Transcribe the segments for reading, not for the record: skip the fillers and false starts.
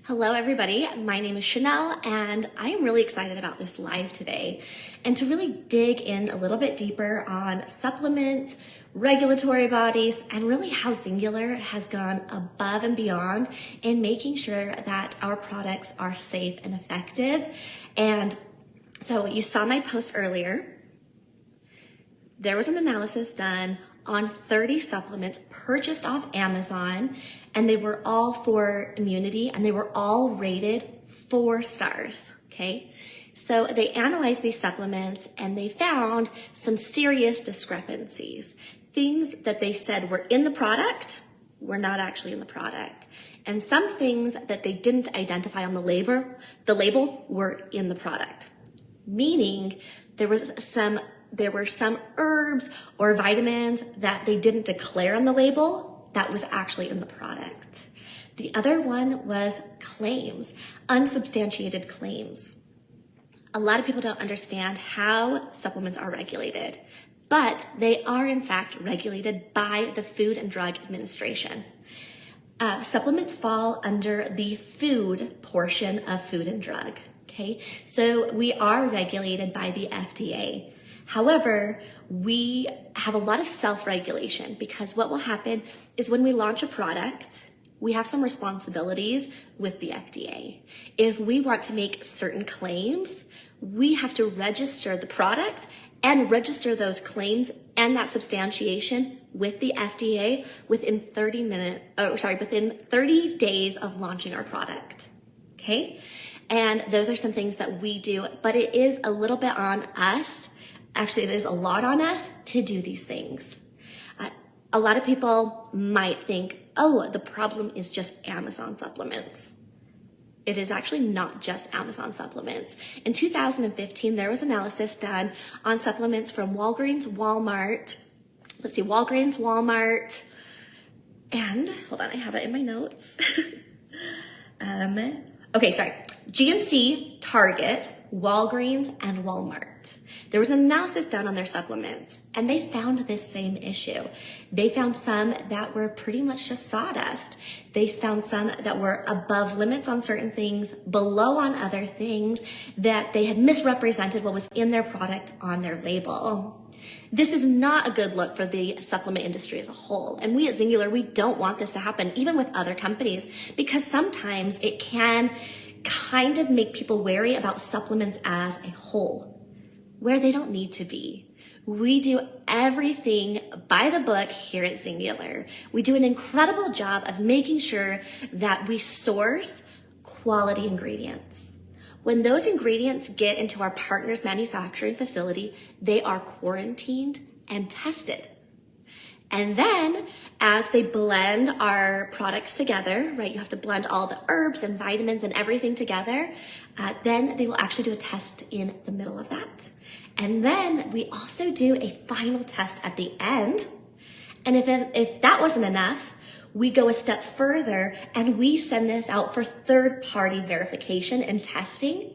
Hello everybody, my name is Chanelle and I am really excited about this live today and to really dig in a little bit deeper on supplements, regulatory bodies, and really how Singular has gone above and beyond in making sure that our products are safe and effective. And so you saw my post earlier. There was an analysis done on 30 supplements purchased off Amazon, and they were all for immunity and they were all rated 4 stars, okay? So they analyzed these supplements and they found some serious discrepancies. Things that they said were in the product were not actually in the product. And some things that they didn't identify on the label were in the product. Meaning there were some herbs or vitamins that they didn't declare on the label that was actually in the product. The other one was claims, unsubstantiated claims. A lot of people don't understand how supplements are regulated, but they are in fact regulated by the Food and Drug Administration. Supplements fall under the food portion of Food and Drug, okay? So we are regulated by the FDA. However, we have a lot of self-regulation because what will happen is when we launch a product, we have some responsibilities with the FDA. If we want to make certain claims, we have to register the product and register those claims and that substantiation with the FDA within 30 days of launching our product, okay? And those are some things that we do, but it is a little bit on us. Actually, there's a lot on us to do these things. A lot of people might think, oh, the problem is just Amazon supplements. It is actually not just Amazon supplements. In 2015, there was analysis done on supplements from Walgreens, Walmart, and hold on, I have it in my notes. GNC, Target, Walgreens, and Walmart. There was an analysis done on their supplements and they found this same issue. They found some that were pretty much just sawdust. They found some that were above limits on certain things, below on other things, that they had misrepresented what was in their product on their label. This is not a good look for the supplement industry as a whole. And we at Singular, we don't want this to happen, even with other companies, because sometimes it can kind of make people wary about supplements as a whole, where they don't need to be. We do everything by the book here at Singular. We do an incredible job of making sure that we source quality ingredients. When those ingredients get into our partner's manufacturing facility, they are quarantined and tested. And then as they blend our products together, right, you have to blend all the herbs and vitamins and everything together, then they will actually do a test in the middle of that. And then we also do a final test at the end. And if that wasn't enough, we go a step further and we send this out for third-party verification and testing.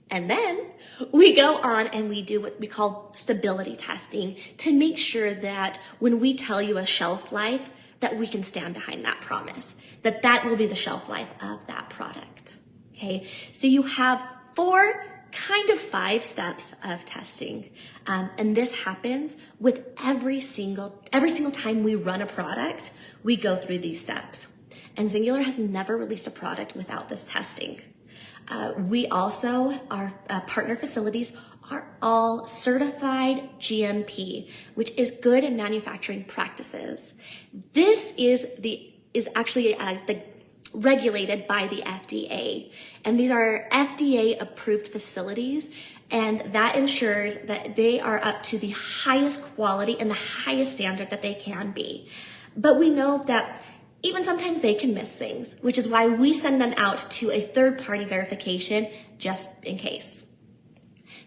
And then we go on and we do what we call stability testing to make sure that when we tell you a shelf life, that we can stand behind that promise, that will be the shelf life of that product, okay? So you have 5 steps of testing. And this happens with every single time we run a product, we go through these steps. And Singular has never released a product without this testing. We also, our partner facilities are all certified GMP, which is good manufacturing practices. This is actually regulated by the FDA. And these are FDA approved facilities. And that ensures that they are up to the highest quality and the highest standard that they can be. But we know that even sometimes they can miss things, which is why we send them out to a third-party verification just in case.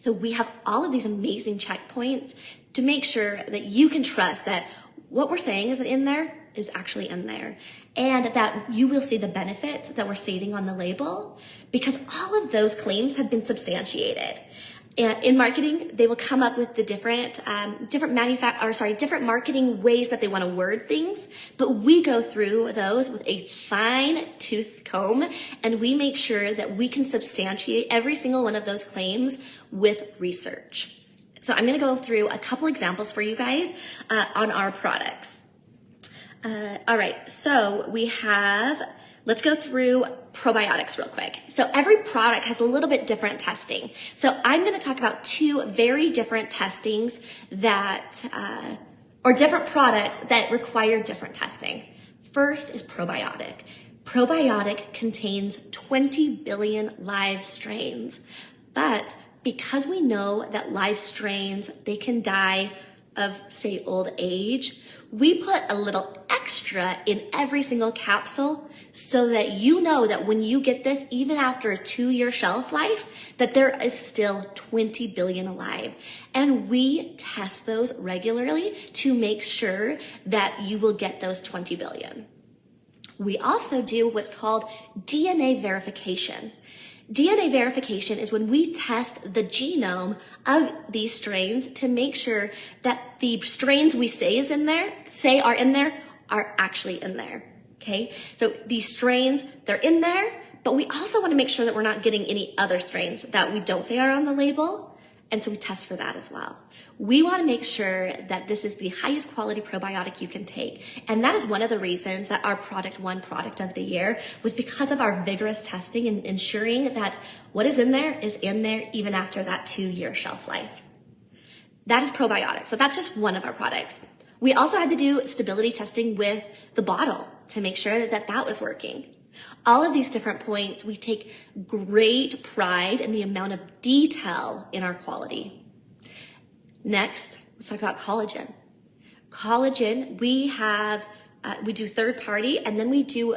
So we have all of these amazing checkpoints to make sure that you can trust that what we're saying is in there is actually in there, and that you will see the benefits that we're stating on the label because all of those claims have been substantiated. In marketing, they will come up with the different marketing ways that they want to word things, but we go through those with a fine tooth comb, and we make sure that we can substantiate every single one of those claims with research. So I'm going to go through a couple examples for you guys on our products. All right, so let's go through probiotics real quick. So every product has a little bit different testing. So I'm going to talk about two very different testings or different products that require different testing. First is probiotic. Probiotic contains 20 billion live strains, but because we know that live strains, they can die of, say, old age, we put a little extra in every single capsule so that you know that when you get this, even after a 2-year shelf life, that there is still 20 billion alive. And we test those regularly to make sure that you will get those 20 billion. We also do what's called DNA verification. DNA verification is when we test the genome of these strains to make sure that the strains we say are in there are actually in there, okay? So these strains, they're in there, but we also want to make sure that we're not getting any other strains that we don't say are on the label, and so we test for that as well. We want to make sure that this is the highest quality probiotic you can take. And that is one of the reasons that our product won Product of the Year, was because of our vigorous testing and ensuring that what is in there even after that 2-year shelf life. That is probiotics. So that's just one of our products. We also had to do stability testing with the bottle to make sure that that was working. All of these different points, we take great pride in the amount of detail in our quality. Next, let's talk about collagen. Collagen, we do third party, and then we do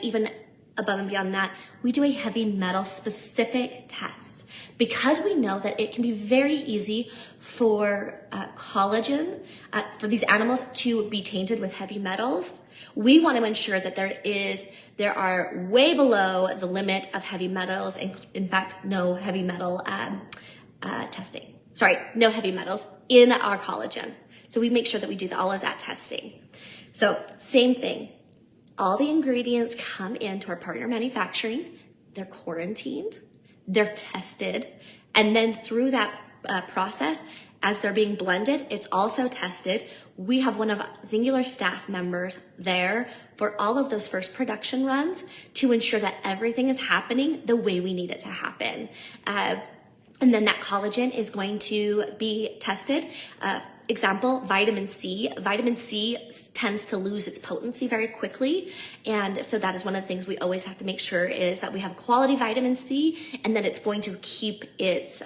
even above and beyond that, we do a heavy metal specific test, because we know that it can be very easy for collagen, for these animals to be tainted with heavy metals. We want to ensure that there are way below the limit of heavy metals, and in fact, no heavy metal no heavy metals in our collagen. So we make sure that we do all of that testing. So same thing, all the ingredients come into our partner manufacturing, they're quarantined, they're tested, and then through that process, as they're being blended, it's also tested. We have one of Singular staff members there for all of those first production runs to ensure that everything is happening the way we need it to happen. And then that collagen is going to be tested. Example, vitamin C. Vitamin C tends to lose its potency very quickly. And so that is one of the things we always have to make sure is that we have quality vitamin C, and that it's going to keep its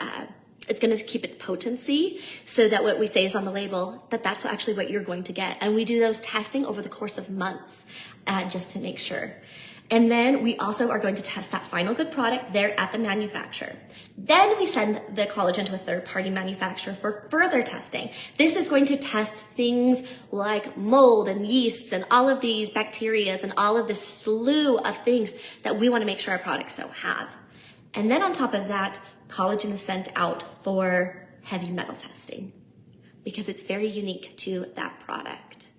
potency, so that what we say is on the label, that's actually what you're going to get. And we do those testing over the course of months, just to make sure. And then we also are going to test that final good product there at the manufacturer. Then we send the collagen to a third-party manufacturer for further testing. This is going to test things like mold and yeasts and all of these bacteria and all of this slew of things that we want to make sure our products don't have. And then on top of that, collagen is sent out for heavy metal testing because it's very unique to that product.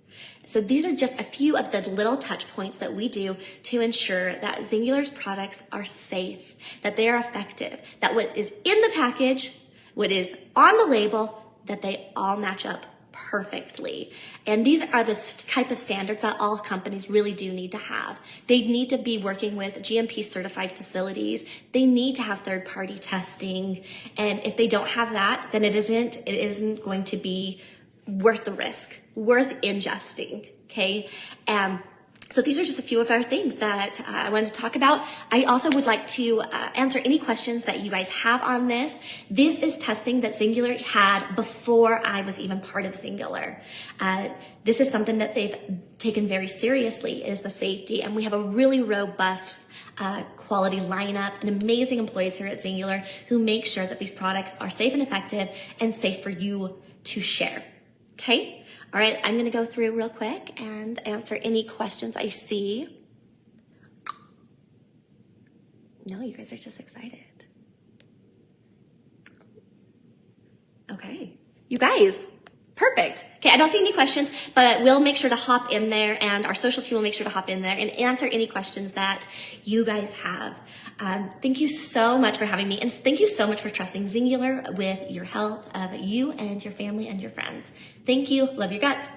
So these are just a few of the little touch points that we do to ensure that Singular's products are safe, that they are effective, that what is in the package, what is on the label, that they all match up perfectly. And these are the type of standards that all companies really do need to have. They need to be working with GMP certified facilities. They need to have third-party testing. And if they don't have that, then it isn't going to be worth the risk, worth ingesting, okay? So these are just a few of our things that I wanted to talk about. I also would like to answer any questions that you guys have on this. This is testing that Singular had before I was even part of Singular. This is something that they've taken very seriously, is the safety, and we have a really robust quality lineup and amazing employees here at Singular who make sure that these products are safe and effective and safe for you to share. Okay? All right, I'm going to go through real quick and answer any questions I see. No, you guys are just excited. You guys, perfect. Okay, I don't see any questions, but we'll make sure to hop in there, and our social team will make sure to hop in there and answer any questions that you guys have. Thank you so much for having me, and thank you so much for trusting Singular with your health of you and your family and your friends. Thank you. Love your guts.